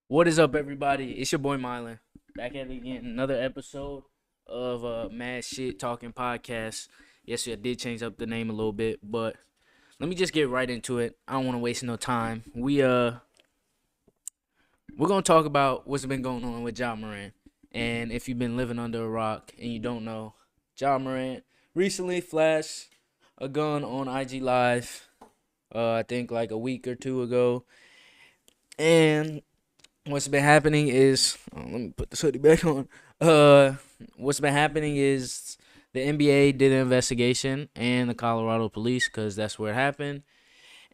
What is up, everybody? It's your boy Mylan, back at it again. Another episode of Mad Shit Talking Podcast. Yes, I did change up the name a little bit, but let me just get right into it. I don't want to waste no time. We're gonna talk about what's been going on with Ja Morant. And if you've been living under a rock and you don't know, Ja Morant recently flashed a gun on IG Live. I think like a week or two ago, and what's been happening is let me put this hoodie back on. Uh, what's been happening is the NBA did an investigation and the Colorado police, because that's where it happened.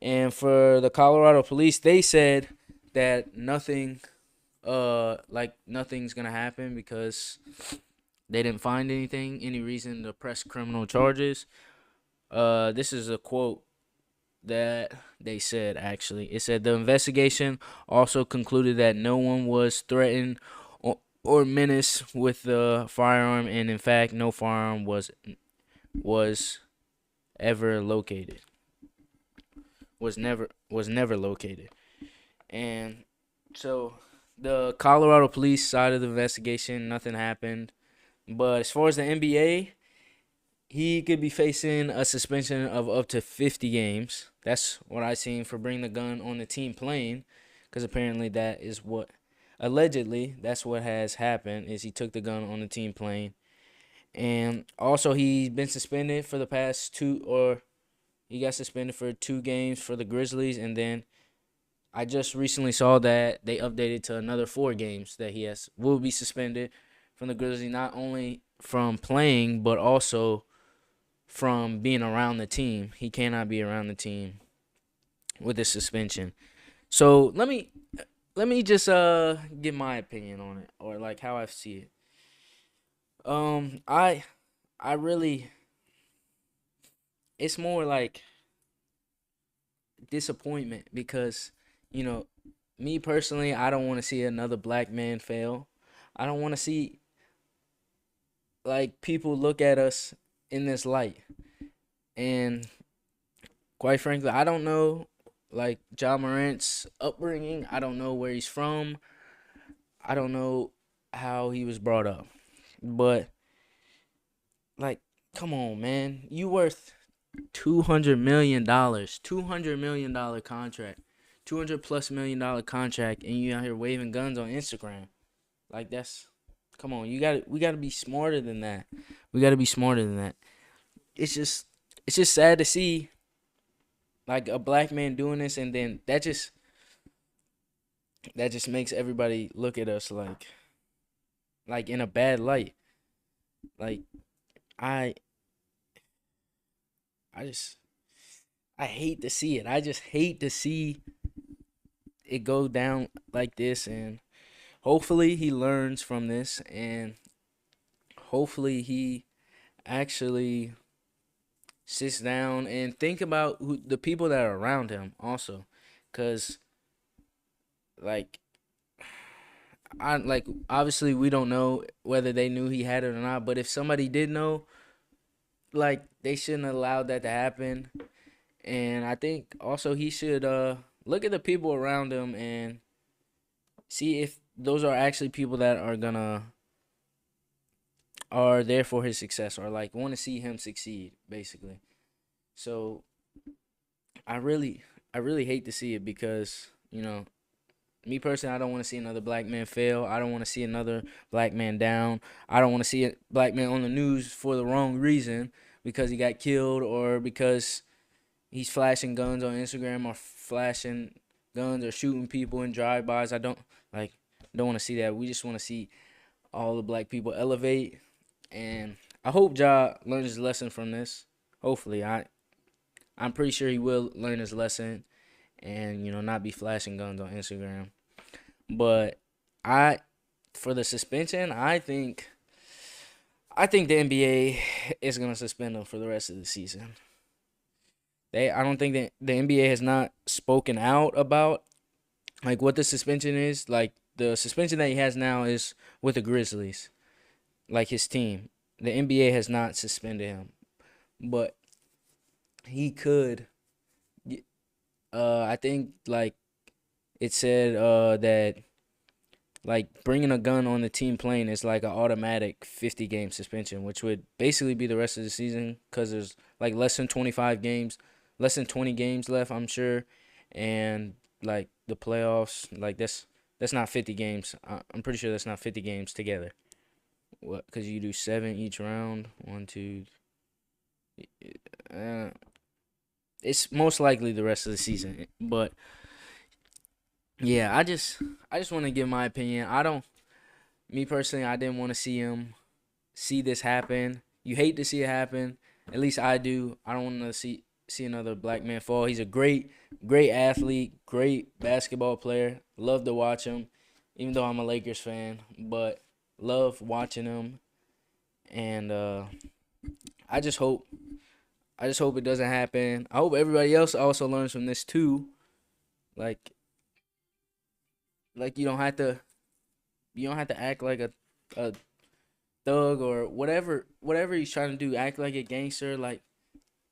And for the Colorado police, they said that nothing's gonna happen because they didn't find any reason to press criminal charges. This is a quote that they said. Actually, it said the investigation also concluded that no one was threatened or menaced with the firearm, and in fact no firearm was ever located was never located. And so the Colorado police side of the investigation, nothing happened. But as far as the NBA, he could be facing a suspension of up to 50 games. That's what I seen for bringing the gun on the team plane, because apparently allegedly, that's what has happened, is he took the gun on the team plane. And also he's been suspended for the past he got suspended for 2 games for the Grizzlies, and then I just recently saw that they updated to another 4 games that will be suspended from the Grizzlies, not only from playing but also from being around the team. He cannot be around the team with this suspension. So let me just give my opinion on it, or like how I see it. I really, it's more like disappointment because, you know, me personally, I don't want to see another black man fail. I don't want to see like people look at us in this light. And quite frankly, I don't know like Ja Morant's upbringing. I don't know where he's from. I don't know how he was brought up. But like, come on, man. You worth $200 million. $200 million contract. 200+ million contract, and you out here waving guns on Instagram. Like, that's, come on, we gotta be smarter than that. We gotta be smarter than that. It's just it's just sad to see like a black man doing this, and then that just makes everybody look at us like in a bad light. Like, I I just I hate to see it. I just hate to see it go down like this, and hopefully he learns from this, and hopefully he actually sits down and think about the people that are around him also, cuz like I like obviously we don't know whether they knew he had it or not, but if somebody did know, like they shouldn't have allowed that to happen. And I think also he should look at the people around him and see if those are actually people that are there for his success, or like want to see him succeed basically. So I really I really hate to see it because, me personally, I don't want to see another black man fail. I don't want to see another black man down. I don't want to see a black man on the news for the wrong reason, because he got killed or because he's flashing guns on Instagram, or flashing guns or shooting people in drive-bys. I don't want to see that. We just want to see all the black people elevate, and I hope Ja learns his lesson from this. Hopefully, I'm pretty sure he will learn his lesson, and not be flashing guns on Instagram. But I for the suspension, I think the NBA is gonna suspend him for the rest of the season. I don't think that the NBA has not spoken out about like what the suspension is. Like, the suspension that he has now is with the Grizzlies, like his team. The NBA has not suspended him, but he could. I think like it said that like bringing a gun on the team plane is like an automatic 50 game suspension, which would basically be the rest of the season because there's like less than 20 games left, I'm sure, and like the playoffs, like that's not 50 games. I'm pretty sure that's not 50 games together. What? Because you do 7 each round. One, two. Uh, it's most likely the rest of the season, but yeah, I just want to give my opinion. Me personally, I didn't want to see this happen. You hate to see it happen. At least I do. I don't want to see another black man fall. He's a great athlete, great basketball player. Love to watch him, even though I'm a Lakers fan, but love watching him. And I just hope I just hope it doesn't happen. I hope everybody else also learns from this too. Like you don't have to act like a thug or whatever he's trying to do. Act like a gangster. Like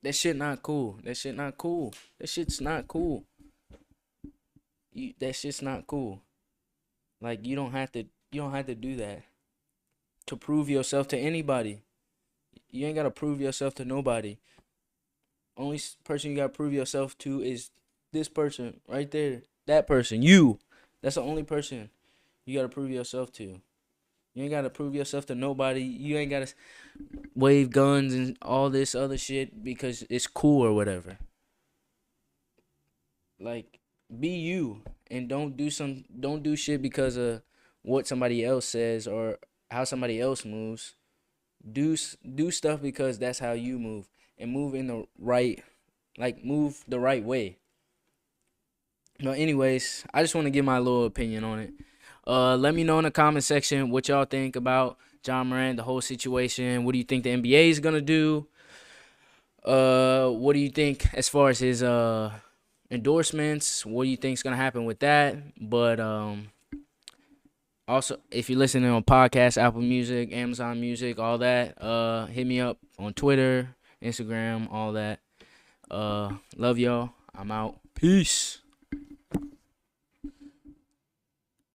that shit not cool. That shit not cool. That shit's not cool. That shit's not cool. Like you don't have to do that to prove yourself to anybody. You ain't gotta prove yourself to nobody. Only person you gotta prove yourself to is this person right there. That person, you. That's the only person you gotta prove yourself to. You ain't gotta prove yourself to nobody. You ain't gotta wave guns and all this other shit because it's cool or whatever. Like, be you and don't do shit because of what somebody else says or how somebody else moves. Do stuff because that's how you move and move in the right, like move the right way. But anyways, I just want to give my little opinion on it. Let me know in the comment section what y'all think about John Morant, the whole situation. What do you think the NBA is gonna do? What do you think as far as his endorsements? What do you think is gonna happen with that? But also, if you're listening on podcast, Apple Music, Amazon Music, all that, hit me up on Twitter, Instagram, all that. Love y'all. I'm out. Peace.